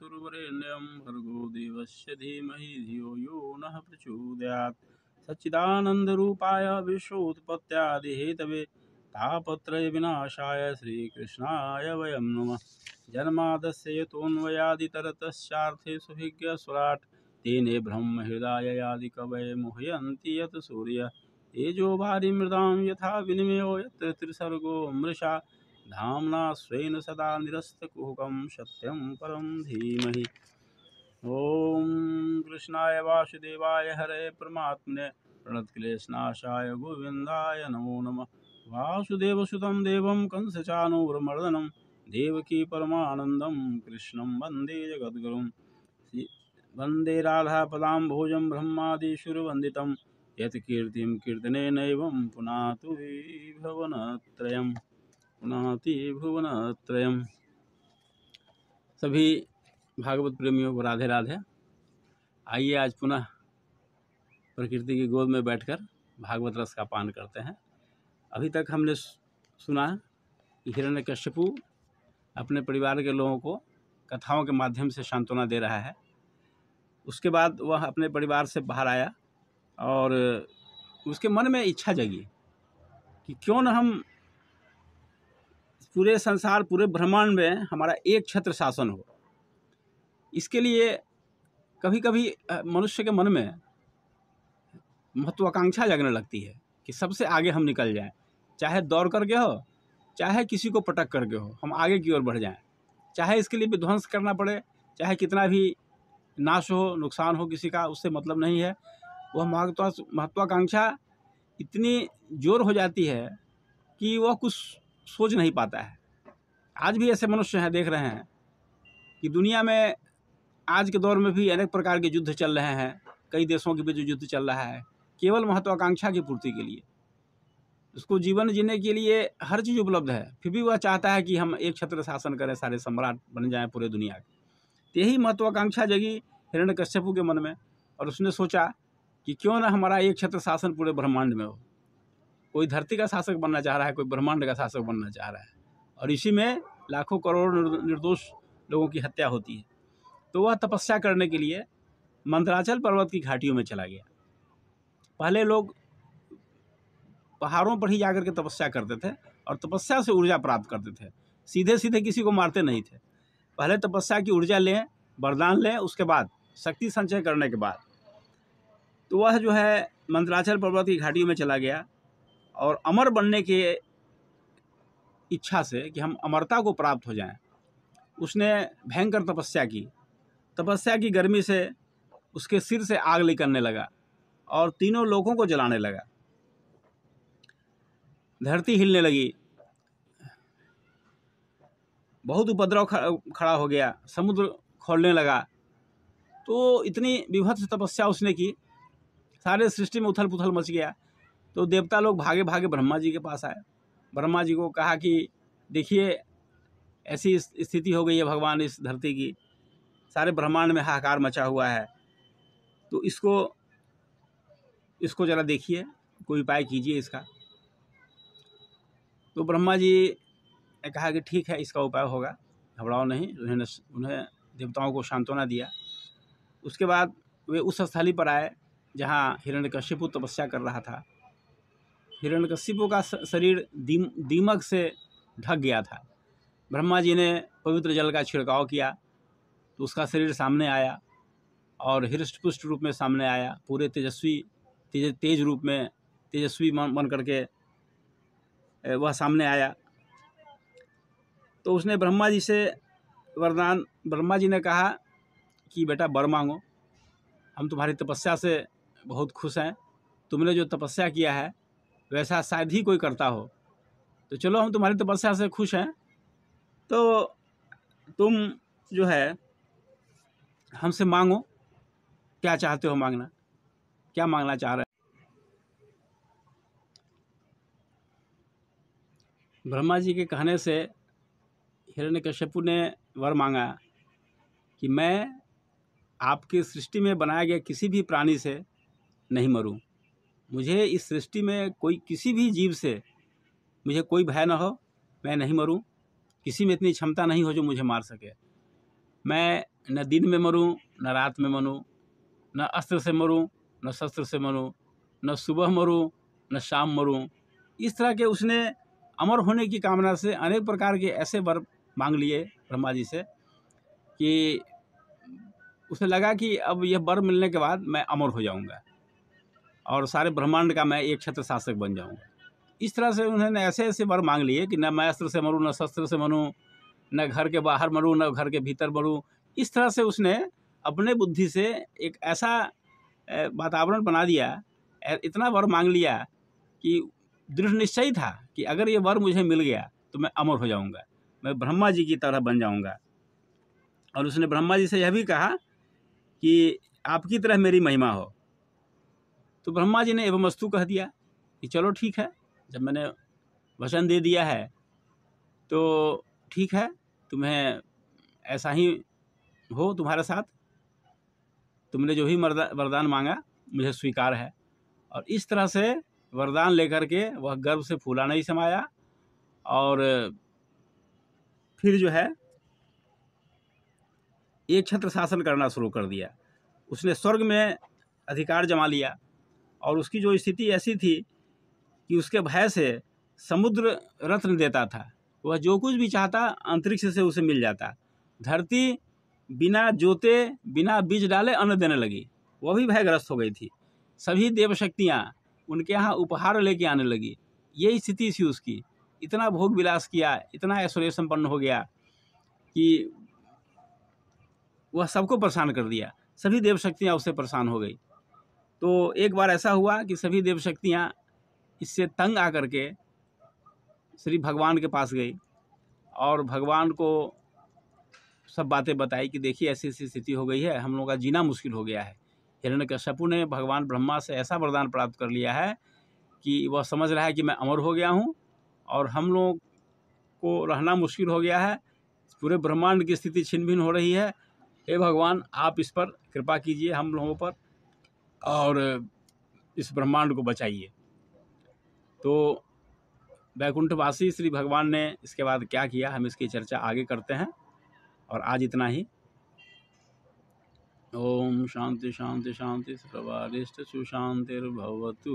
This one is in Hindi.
मातुर्वरेण्यं भर्गो देवस्य धीमहि धियो यो नः प्रचोदयात्। सच्चिदानन्दरूपाय विश्वोत्पत्त्यादिहेतवे तापत्रय विनाशाय श्रीकृष्णाय वयं नमः। जन्मादस्य यतोऽन्वयादितरतश्चार्थे सुभिज्ञस्वराट् तेने ब्रह्महृदाययादिकवये मुह्यन्ति यत् सूर्यः। तेजो वारिमृदां यथा विनिमयो यत्र त्रिसर्गो मृषा धाम्ना स्वेन सदा निरस्तकुहकं सत्यं परं धीमहि। ॐ कृष्णाय वासुदेवाय हरे परमात्मने प्रणतक्लेशनाशाय गोविन्दाय नमो नमः। वासुदेवसुतं देवं कंसचाणूरमर्दनं देवकी परमानन्दं कृष्णं वन्दे जगद्गुरुं। वन्दे राधापदाम्भोजं ब्रह्मादिशुरवन्दितं यत्कीर्तिं कीर्तनेनैवं पुनातु भुवनत्रयम् पुनाति भुवनत्रयम्। सभी भागवत प्रेमियों को राधे राधे। आइए आज पुनः प्रकृति की गोद में बैठकर भागवत रस का पान करते हैं। अभी तक हमने सुना कि हिरण्यकश्यपु अपने परिवार के लोगों को कथाओं के माध्यम से सांत्वना दे रहा है। उसके बाद वह अपने परिवार से बाहर आया और उसके मन में इच्छा जगी कि क्यों न हम पूरे संसार पूरे ब्रह्मांड में हमारा एक छत्र शासन हो। इसके लिए कभी कभी मनुष्य के मन में महत्वाकांक्षा जगने लगती है कि सबसे आगे हम निकल जाएं, चाहे दौड़ करके हो चाहे किसी को पटक करके हो, हम आगे की ओर बढ़ जाएं। चाहे इसके लिए विध्वंस करना पड़े, चाहे कितना भी नाश हो नुकसान हो किसी का, उससे मतलब नहीं है। वह महत्वाकांक्षा इतनी जोर हो जाती है कि वह कुछ सोच नहीं पाता है। आज भी ऐसे मनुष्य हैं, देख रहे हैं कि दुनिया में आज के दौर में भी अनेक प्रकार के युद्ध चल रहे हैं। कई देशों के बीच युद्ध चल रहा है केवल महत्वाकांक्षा की पूर्ति के लिए। उसको जीवन जीने के लिए हर चीज़ उपलब्ध है, फिर भी वह चाहता है कि हम एक छत्र शासन करें, सारे सम्राट बन जाएं पूरे दुनिया के। यही महत्वाकांक्षा जगी हिरण्यकश्यपु के मन में और उसने सोचा कि क्यों ना हमारा एक छत्र शासन पूरे ब्रह्मांड में हो। कोई धरती का शासक बनना चाह रहा है, कोई ब्रह्मांड का शासक बनना चाह रहा है, और इसी में लाखों करोड़ निर्दोष लोगों की हत्या होती है। तो वह तपस्या करने के लिए मंदराचल पर्वत की घाटियों में चला गया। पहले लोग पहाड़ों पर ही जाकर के तपस्या करते थे और तपस्या से ऊर्जा प्राप्त करते थे, सीधे सीधे किसी को मारते नहीं थे। पहले तपस्या की ऊर्जा लें, वरदान लें, उसके बाद शक्ति संचय करने के बाद तो वह जो है मंदराचल पर्वत की घाटियों में चला गया और अमर बनने के इच्छा से कि हम अमरता को प्राप्त हो जाएं, उसने भयंकर तपस्या की। तपस्या की गर्मी से उसके सिर से आग निकलने लगा और तीनों लोगों को जलाने लगा। धरती हिलने लगी, बहुत उपद्रव खड़ा हो गया, समुद्र खोलने लगा। तो इतनी विभत्स तपस्या उसने की, सारे सृष्टि में उथल पुथल मच गया। तो देवता लोग भागे भागे ब्रह्मा जी के पास आए। ब्रह्मा जी को कहा कि देखिए ऐसी स्थिति हो गई है भगवान इस धरती की, सारे ब्रह्मांड में हाहाकार मचा हुआ है, तो इसको जरा देखिए, कोई उपाय कीजिए इसका। तो ब्रह्मा जी ने कहा कि ठीक है, इसका उपाय होगा, घबराओ नहीं। उन्हें देवताओं को सांत्वना दिया। उसके बाद वे उस स्थली पर आए जहाँ हिरण्यकश्यपु तपस्या कर रहा था। हिरण्यकश्यपु का शरीर दीमक से ढक गया था। ब्रह्मा जी ने पवित्र जल का छिड़काव किया तो उसका शरीर सामने आया और हृष्ट पुष्ट रूप में सामने आया, पूरे तेज रूप में तेजस्वी बन करके वह सामने आया। तो उसने ब्रह्मा जी से वरदान, ब्रह्मा जी ने कहा कि बेटा वर मांगो, हम तुम्हारी तपस्या से बहुत खुश हैं। तुमने जो तपस्या किया है वैसा शायद ही कोई करता हो, तो चलो हम तुम्हारी तपस्या से खुश हैं, तो तुम जो है हमसे मांगो, क्या चाहते हो मांगना, क्या मांगना चाह रहे हैं। ब्रह्मा जी के कहने से हिरण्यकश्यपु ने वर मांगा कि मैं आपकी सृष्टि में बनाया गया किसी भी प्राणी से नहीं मरूं, मुझे इस सृष्टि में कोई किसी भी जीव से मुझे कोई भय न हो, मैं नहीं मरूं, किसी में इतनी क्षमता नहीं हो जो मुझे मार सके। मैं न दिन में मरूं न रात में मरूं, न अस्त्र से मरूं न शस्त्र से मरूं, न सुबह मरूं न शाम मरूं। इस तरह के उसने अमर होने की कामना से अनेक प्रकार के ऐसे वर मांग लिए ब्रह्मा जी से कि उसे लगा कि अब यह वर मिलने के बाद मैं अमर हो जाऊंगा और सारे ब्रह्मांड का मैं एक छत्र शासक बन जाऊंगा। इस तरह से उन्होंने ऐसे ऐसे वर मांग लिए कि न मैं अस्त्र से मरूं न शस्त्र से मरूं, न घर के बाहर मरूं न घर के भीतर मरूं। इस तरह से उसने अपने बुद्धि से एक ऐसा वातावरण बना दिया, इतना वर मांग लिया कि दृढ़ निश्चय था कि अगर ये वर मुझे मिल गया तो मैं अमर हो जाऊंगा, मैं ब्रह्मा जी की तरह बन जाऊंगा। और उसने ब्रह्मा जी से यह भी कहा कि आपकी तरह मेरी महिमा हो। तो ब्रह्मा जी ने एवमस्तु कह दिया कि चलो ठीक है, जब मैंने वचन दे दिया है तो ठीक है, तुम्हें ऐसा ही हो, तुम्हारे साथ तुमने जो भी वरदान मांगा मुझे स्वीकार है। और इस तरह से वरदान लेकर के वह गर्व से फूला नहीं समाया और फिर जो है एक छत्र शासन करना शुरू कर दिया। उसने स्वर्ग में अधिकार जमा लिया और उसकी जो स्थिति ऐसी थी कि उसके भय से समुद्र रत्न देता था, वह जो कुछ भी चाहता अंतरिक्ष से उसे मिल जाता। धरती बिना जोते बिना बीज डाले अन्न देने लगी, वह भी भयग्रस्त हो गई थी। सभी देव शक्तियाँ उनके यहाँ उपहार लेके आने लगी। यही स्थिति थी उसकी। इतना भोग विलास किया, इतना ऐश्वर्य संपन्न हो गया कि वह सबको परेशान कर दिया। सभी देव शक्तियाँ उससे परेशान हो गई। तो एक बार ऐसा हुआ कि सभी देव शक्तियाँ इससे तंग आकर के श्री भगवान के पास गई और भगवान को सब बातें बताई कि देखिए ऐसी ऐसी स्थिति हो गई है, हम लोगों का जीना मुश्किल हो गया है। हिरण्यकश्यपु ने भगवान ब्रह्मा से ऐसा वरदान प्राप्त कर लिया है कि वह समझ रहा है कि मैं अमर हो गया हूँ और हम लोग को रहना मुश्किल हो गया है, पूरे ब्रह्मांड की स्थिति छिन्न भिन्न हो रही है। हे भगवान, आप इस पर कृपा कीजिए हम लोगों पर और इस ब्रह्मांड को बचाइए। तो वैकुंठवासी श्री भगवान ने इसके बाद क्या किया, हम इसकी चर्चा आगे करते हैं। और आज इतना ही। ओम शांति शांति शांति सर्वारिष्ट सुशांतिर्भवतु।